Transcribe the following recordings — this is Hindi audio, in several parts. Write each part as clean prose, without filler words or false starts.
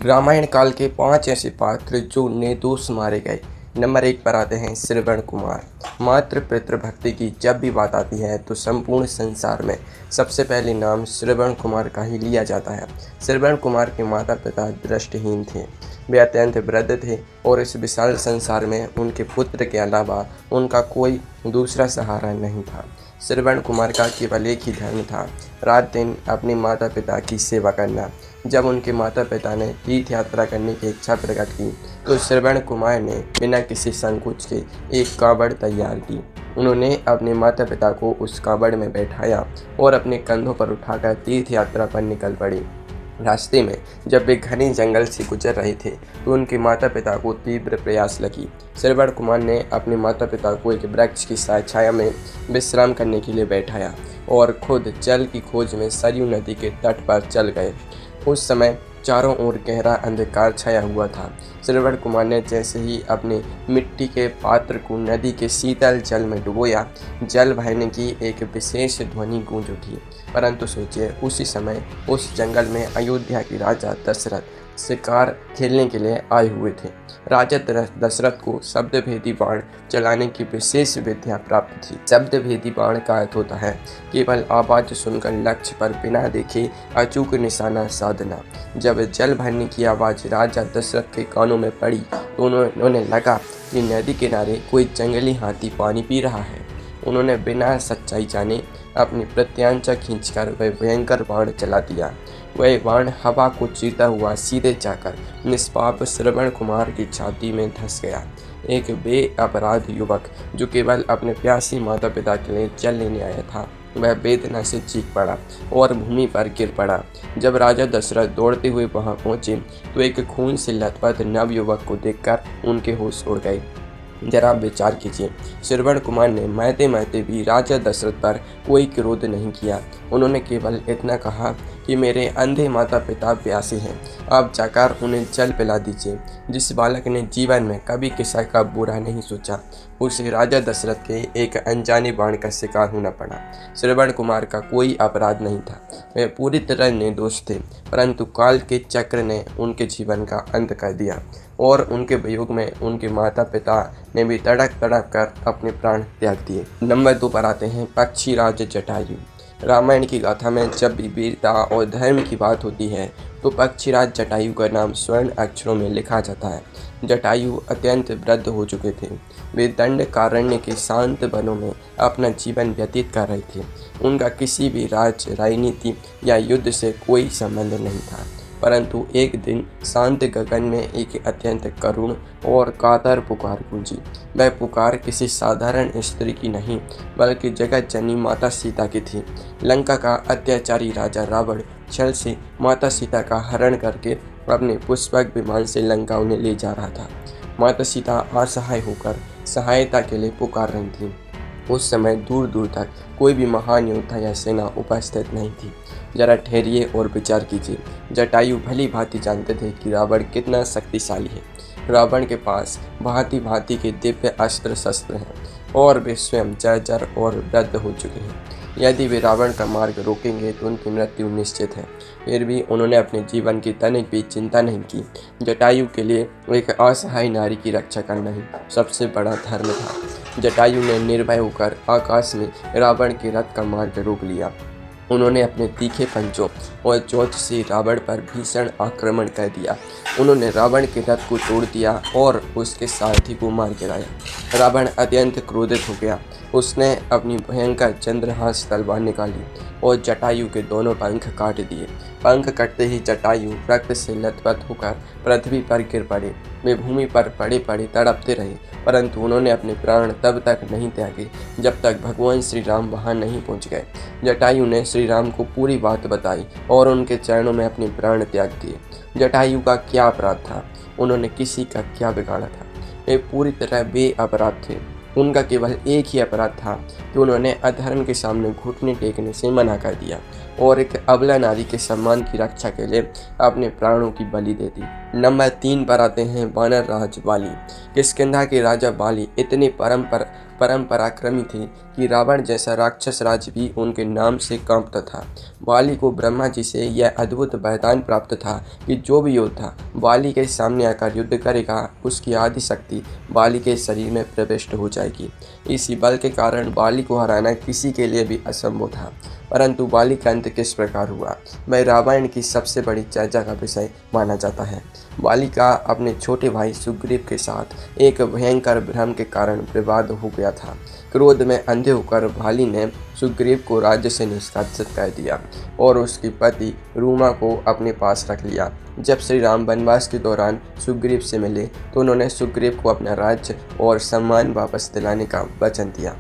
रामायण काल के 5 ऐसे पात्र जो निर्दोष मारे गए। नंबर 1 पर आते हैं श्रवण कुमार। मातृ पितृभक्ति की जब भी बात आती है तो संपूर्ण संसार में सबसे पहले नाम श्रवण कुमार का ही लिया जाता है। श्रवण कुमार के माता पिता दृष्टिहीन थे, वे अत्यंत वृद्ध थे और इस विशाल संसार में उनके पुत्र के अलावा उनका कोई दूसरा सहारा नहीं था। श्रवण कुमार का केवल एक ही धर्म था, रात दिन अपने माता पिता की सेवा करना। जब उनके माता पिता ने तीर्थ यात्रा करने की इच्छा प्रकट की तो श्रवण कुमार ने बिना किसी संकोच के एक कावड़ तैयार की। उन्होंने अपने माता पिता को उस कावड़ में बैठाया और अपने कंधों पर उठाकर तीर्थ यात्रा पर निकल पड़ी। रास्ते में जब वे घने जंगल से गुजर रहे थे तो उनके माता पिता को तीव्र प्यास लगी। श्रवण कुमार ने अपने माता पिता को एक वृक्ष की छाया में विश्राम करने के लिए बैठाया और खुद जल की खोज में सरयू नदी के तट पर चल गए। उस समय चारों ओर गहरा अंधकार छाया हुआ था। श्रवण कुमार ने जैसे ही अपने मिट्टी के पात्र को नदी के शीतल जल में डुबोया, जल बहने की एक विशेष ध्वनि गूंज उठी। परंतु सोचिए, उसी समय उस जंगल में अयोध्या के राजा दशरथ शिकार खेलने के लिए आए हुए थे। राजा दशरथ को शब्दभेदी बाण चलाने की विशेष विद्या प्राप्त थी। शब्दभेदी बाण का अर्थ होता है केवल आवाज सुनकर लक्ष्य पर बिना देखे अचूक निशाना साधना। जब जल भरने की आवाज़ राजा दशरथ के कानों में पड़ी तो उन्हें लगा कि नदी किनारे कोई जंगली हाथी पानी पी रहा है। उन्होंने बिना सच्चाई जाने अपनी प्रत्यांचा खींचकर वह भयंकर बाण चला दिया। वह बाण हवा को चीरता हुआ सीधे जाकर निष्पाप श्रवण कुमार की छाती में धंस गया। एक बेअपराध युवक जो केवल अपने प्यासी माता पिता के लिए जल लेने आया था, वह वेदना से चीख पड़ा और भूमि पर गिर पड़ा। जब राजा दशरथ दौड़ते हुए वहां पहुंचे तो एक खून से लथपथ नवयुवक को देखकर उनके होश उड़ गए। जरा विचार कीजिए, श्रवण कुमार ने महते भी राजा दशरथ पर कोई क्रोध नहीं किया। उन्होंने केवल इतना कहा कि मेरे अंधे माता पिता प्यासे हैं, आप जाकर उन्हें जल पिला दीजिए। जिस बालक ने जीवन में कभी किसी का बुरा नहीं सोचा, उसे राजा दशरथ के एक अनजाने बाण का शिकार होना पड़ा। श्रवण कुमार का कोई अपराध नहीं था, वे पूरी तरह निर्दोष थे, परंतु काल के चक्र ने उनके जीवन का अंत कर दिया और उनके वियोग में उनके माता पिता ने भी तड़प तड़प कर अपने प्राण त्याग दिए। नंबर 2 पर आते हैं पक्षीराज जटायु। रामायण की गाथा में जब भी वीरता और धर्म की बात होती है तो पक्षीराज जटायु का नाम स्वर्ण अक्षरों में लिखा जाता है। जटायु अत्यंत वृद्ध हो चुके थे। वे दंडकारण्य के शांत वनों में अपना जीवन व्यतीत कर रहे थे। उनका किसी भी राजनीति या युद्ध से कोई संबंध नहीं था। परंतु एक दिन शांत गगन में एक अत्यंत करुण और कातर पुकार गूंजी। वह पुकार किसी साधारण स्त्री की नहीं बल्कि जगत जननी माता सीता की थी। लंका का अत्याचारी राजा रावण छल से माता सीता का हरण करके अपने पुष्पक विमान से लंका उन्हें ले जा रहा था। माता सीता असहाय होकर सहायता के लिए पुकार रही थी। उस समय दूर दूर तक कोई भी महान योद्धा या सेना उपस्थित नहीं थी। जरा ठहरिए और विचार कीजिए। जटायु भली भांति जानते थे कि रावण कितना शक्तिशाली है। रावण के पास भांति भांति के दिव्य अस्त्र शस्त्र हैं और वे स्वयं जर्जर और वृद्ध हो चुके हैं। यदि वे रावण का मार्ग रोकेंगे तो उनकी मृत्यु निश्चित है। फिर भी उन्होंने अपने जीवन की तनिक भी चिंता नहीं की। जटायु के लिए एक असहाय नारी की रक्षा करना ही सबसे बड़ा धर्म था। जटायु ने निर्भय होकर आकाश में रावण के रथ का मार्ग रोक लिया। उन्होंने अपने तीखे पंचों और चोंच से रावण पर भीषण आक्रमण कर दिया। उन्होंने रावण के रथ को तोड़ दिया और उसके सारथी को मार गिराया। रावण अत्यंत क्रोधित हो गया। उसने अपनी भयंकर चंद्रहास तलवार निकाली और जटायु के दोनों पंख काट दिए। पंख कटते ही जटायु रक्त से लथपथ होकर पृथ्वी पर गिर पड़े। वे भूमि पर पड़े पड़े तड़पते रहे, परंतु उन्होंने अपने प्राण तब तक नहीं त्यागे जब तक भगवान श्री राम वहां नहीं पहुंच गए। जटायु ने श्री राम को पूरी बात बताई और उनके चरणों में अपने प्राण त्याग दिए। जटायु का क्या अपराध था? उन्होंने किसी का क्या बिगाड़ा था? वे पूरी तरह बेअपराध थे। उनका केवल एक ही अपराध था कि उन्होंने अधर्म के सामने घुटने टेकने से मना कर दिया और एक अबला नारी के सम्मान की रक्षा के लिए अपने प्राणों की बलि दे दी। नंबर 3 पर आते हैं वानर राज बाली। किष्किंधा के राजा बाली इतने परम पराक्रमी थे कि रावण जैसा राक्षस राज भी उनके नाम से कांपता था। बाली को ब्रह्मा जी से यह अद्भुत वरदान प्राप्त था कि जो भी योद्धा बाली के सामने आकर युद्ध करेगा, उसकी आदि शक्ति बाली के शरीर में प्रविष्ट हो जाएगी। इसी बल के कारण बाली को हराना किसी के लिए भी असंभव था। परंतु बाली का अंत किस प्रकार हुआ, वह रामायण की सबसे बड़ी चर्चा का विषय माना जाता है। बाली का अपने छोटे भाई सुग्रीव के साथ एक भयंकर भ्रम के कारण विवाद हो गया था। क्रोध में अंधे होकर बाली ने सुग्रीव को राज्य से निष्कासित कर दिया और उसकी पति रूमा को अपने पास रख लिया। जब श्री राम वनवास के दौरान सुग्रीव से मिले तो उन्होंने सुग्रीव को अपना राज्य और सम्मान वापस दिलाने का वचन दिया।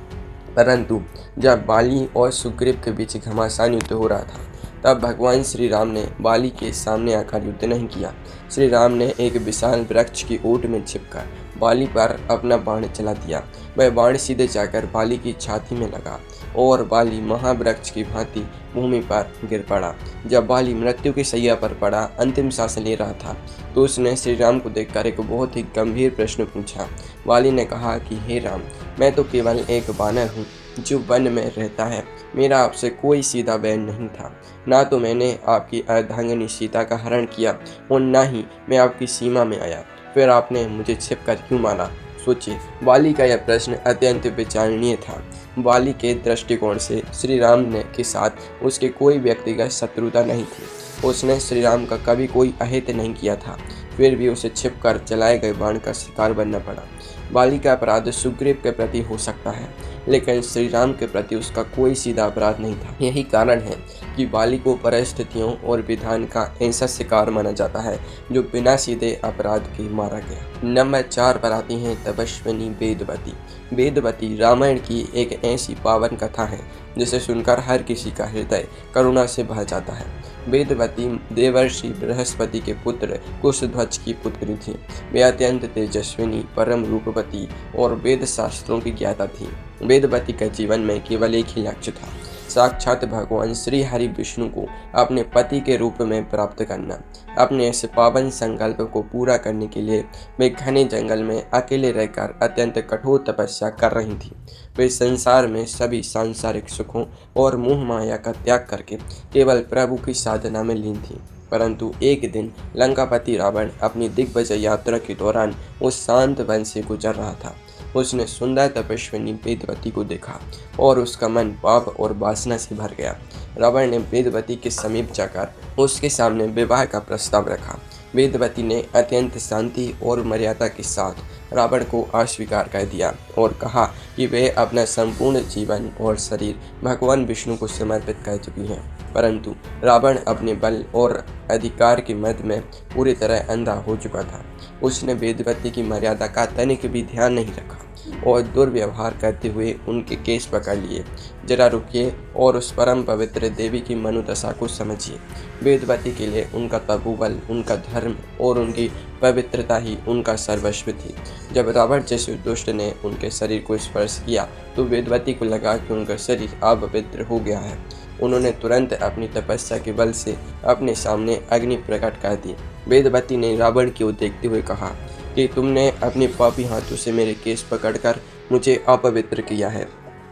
परंतु जब बाली और सुग्रीव के बीच घमासान युद्ध हो रहा था, तब भगवान श्री राम ने बाली के सामने आकर युद्ध नहीं किया। श्री राम ने एक विशाल वृक्ष की ओट में छिपकर बाली पर अपना बाण चला दिया। वह बाण सीधे जाकर बाली की छाती में लगा और बाली महावृक्ष की भांति भूमि पर गिर पड़ा। जब बाली मृत्यु की शैया पर पड़ा अंतिम सांस ले रहा था, तो उसने श्री राम को देखकर एक बहुत ही गंभीर प्रश्न पूछा। बाली ने कहा कि हे राम, मैं तो केवल एक वानर हूँ जो वन में रहता है। मेरा आपसे कोई सीधा बैर नहीं था। ना तो मैंने आपकी अर्धांगिनी सीता का हरण किया और ना ही मैं आपकी सीमा में आया। फिर आपने मुझे छिपकर क्यों मारा? सोचिए, बाली का यह प्रश्न अत्यंत विचारणीय था। बाली के दृष्टिकोण से श्री राम ने के साथ उसके कोई व्यक्तिगत शत्रुता नहीं थी। उसने श्री राम का कभी कोई अहित नहीं किया था, फिर भी उसे छिपकर चलाए गए बाण का शिकार बनना पड़ा। बाली का अपराध सुग्रीव के प्रति हो सकता है, लेकिन श्री राम के प्रति उसका कोई सीधा अपराध नहीं था। यही कारण है कि बाली को परिस्थितियों और विधान का ऐसा शिकार माना जाता है जो बिना सीधे अपराध के मारा गया। नंबर 4 पर आती हैं तपस्विनी वेदवती। वेदवती रामायण की एक ऐसी पावन कथा है जिसे सुनकर हर किसी का हृदय करुणा से भर जाता है। वेदवती देवर्षि बृहस्पति के पुत्र कुशध्वज की पुत्री थी। वे अत्यंत तेजस्विनी, परम रूपवती और वेद शास्त्रों की ज्ञाता थी। वेदवती के जीवन में केवल एक ही लक्ष्य था, साक्षात भगवान श्री हरि विष्णु को अपने पति के रूप में प्राप्त करना। अपने इस पावन संकल्प को पूरा करने के लिए वे घने जंगल में अकेले रहकर अत्यंत कठोर तपस्या कर रही थी। वे संसार में सभी सांसारिक सुखों और मोह माया का त्याग करके केवल प्रभु की साधना में लीन थी। परंतु एक दिन लंकापति रावण अपनी दिग्विजय यात्रा के दौरान उस शांत वन से गुजर रहा था। उसने सुंदर तपस्विनी वेदवती को देखा और उसका मन पाप और वासना से भर गया। रावण ने वेदवती के समीप जाकर उसके सामने विवाह का प्रस्ताव रखा। वेदवती ने अत्यंत शांति और मर्यादा के साथ रावण को अस्वीकार कर दिया और कहा कि वे अपना संपूर्ण जीवन और शरीर भगवान विष्णु को समर्पित कर चुकी हैं। परंतु रावण अपने बल और अधिकार के मद में पूरी तरह अंधा हो चुका था। उसने वेदवती की मर्यादा का तनिक भी ध्यान नहीं रखा और दुर्व्यवहार करते हुए उनके केस पकड़ लिए। जरा रुकिए और उस परम पवित्र देवी की मनोदशा को समझिए। वेदवती के लिए उनका तपोबल, उनका धर्म और उनकी पवित्रता ही उनका सर्वस्व थी। जब रावण जैसे दुष्ट ने उनके शरीर को स्पर्श किया तो वेदवती को लगा कि उनका शरीर अपवित्र हो गया है। उन्होंने तुरंत अपनी तपस्या के बल से अपने सामने अग्नि प्रकट कर दी। वेदवती ने रावण की ओर देखते हुए कहा कि तुमने अपने पापी हाथों से मेरे केस पकड़कर मुझे अपवित्र किया है,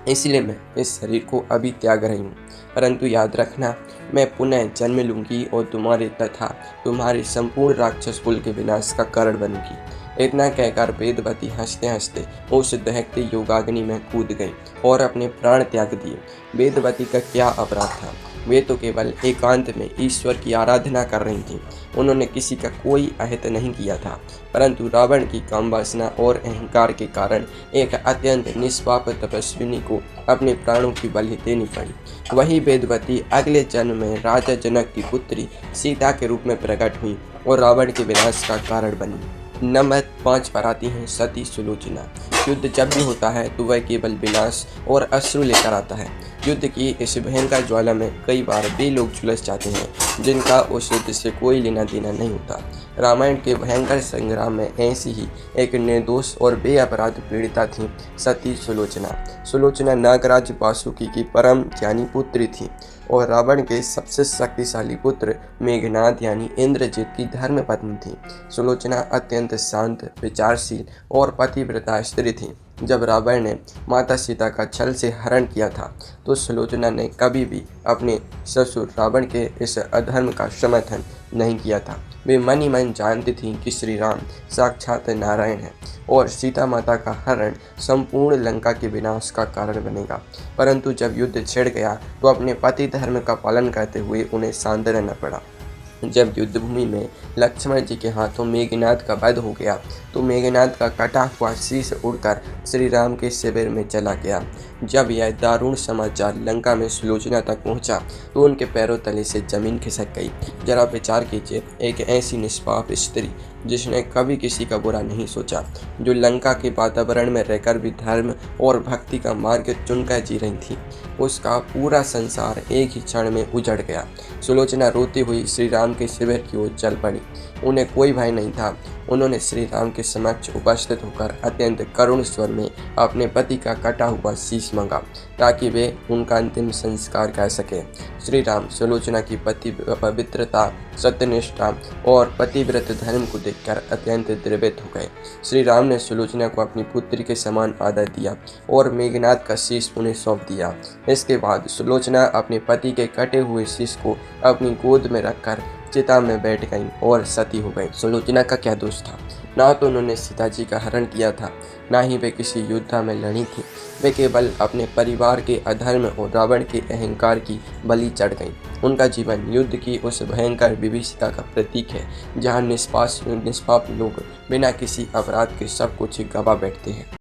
इसलिए मैं इस शरीर को अभी त्याग रही हूँ। परंतु याद रखना, मैं पुनः जन्म लूँगी और तुम्हारे तथा तुम्हारे संपूर्ण राक्षस कुल के विनाश का कारण बनूंगी। इतना कहकर वेदवती हंसते हंसते उस दहकती योगाग्नि में कूद गई और अपने प्राण त्याग दिए। वेदवती का क्या अपराध था? वे तो केवल एकांत में ईश्वर की आराधना कर रही थीं। उन्होंने किसी का कोई अहित नहीं किया था, परंतु रावण की काम वासना और अहंकार के कारण एक अत्यंत निष्पाप तपस्विनी को अपने प्राणों की बलि देनी पड़ी। वही वेदवती अगले जन्म में राजा जनक की पुत्री सीता के रूप में प्रकट हुई और रावण के विनाश का कारण बनी। नंबर 5 पर आती हैं सती सुलोचना। युद्ध जब भी होता है तो वह केवल विनाश और अश्रु लेकर आता है। युद्ध की इस भयंकर ज्वाला में कई बार वे लोग झुलस जाते हैं जिनका उस युद्ध से कोई लेना देना नहीं होता। रामायण के भयंकर संग्राम में ऐसी ही एक निर्दोष और बेअपराध पीड़िता थी सती सुलोचना। सुलोचना नागराज वासुकी की परम ज्ञानी पुत्री थी और रावण के सबसे शक्तिशाली पुत्र मेघनाद यानी इंद्रजित की धर्म पत्नी थी। सुलोचना अत्यंत शांत, विचारशील और पतिव्रता स्त्री थी। जब रावण ने माता सीता का छल से हरण किया था तो सुलोचना ने कभी भी अपने ससुर रावण के इस अधर्म का समर्थन नहीं किया था। वे मन ही मन जानती थीं कि श्री राम साक्षात नारायण हैं और सीता माता का हरण संपूर्ण लंका के विनाश का कारण बनेगा। परंतु जब युद्ध छिड़ गया तो अपने पति धर्म का पालन करते हुए उन्हें शांत रहना पड़ा। जब युद्धभूमि में लक्ष्मण जी के हाथों मेघनाद का वध हो गया तो मेघनाद का कटा हुआ शीश उड़कर श्री राम के शिविर में चला गया। जब यह दारुण समाचार लंका में सुलोचना तक पहुंचा तो उनके पैरों तले से जमीन खिसक गई। जरा विचार कीजिए, एक ऐसी निष्पाप स्त्री जिसने कभी किसी का बुरा नहीं सोचा, जो लंका के वातावरण में रहकर भी धर्म और भक्ति का मार्ग चुनकर जी रही थी, उसका पूरा संसार एक ही क्षण में उजड़ गया। सुलोचना रोती हुई श्री राम के शिविर की ओर चल पड़ी। उन्हें कोई भय नहीं था। उन्होंने श्री राम के समक्ष उपस्थित होकर अत्यंत करुण स्वर में अपने पति का कटा हुआ शीश मांगा ताकि वे उनका अंतिम संस्कार कर सके। श्री राम सुलोचना की पवित्रता, सत्यनिष्ठा और पतिव्रत धर्म को देखकर अत्यंत द्रवित हो गए। श्री राम ने सुलोचना को अपनी पुत्री के समान आदर दिया और मेघनाद का शीश उन्हें सौंप दिया। इसके बाद सुलोचना अपने पति के कटे हुए शीश को अपनी गोद में रखकर चिता में बैठ गईं और सती हो गईं। सुलोचना का क्या दोष था? ना तो उन्होंने सीता जी का हरण किया था, ना ही वे किसी युद्ध में लड़ी थी। वे केवल अपने परिवार के अधर्म और रावण के अहंकार की बलि चढ़ गईं। उनका जीवन युद्ध की उस भयंकर विभीषिका का प्रतीक है जहाँ निष्पाप लोग बिना किसी अपराध के सब कुछ गवा बैठते हैं।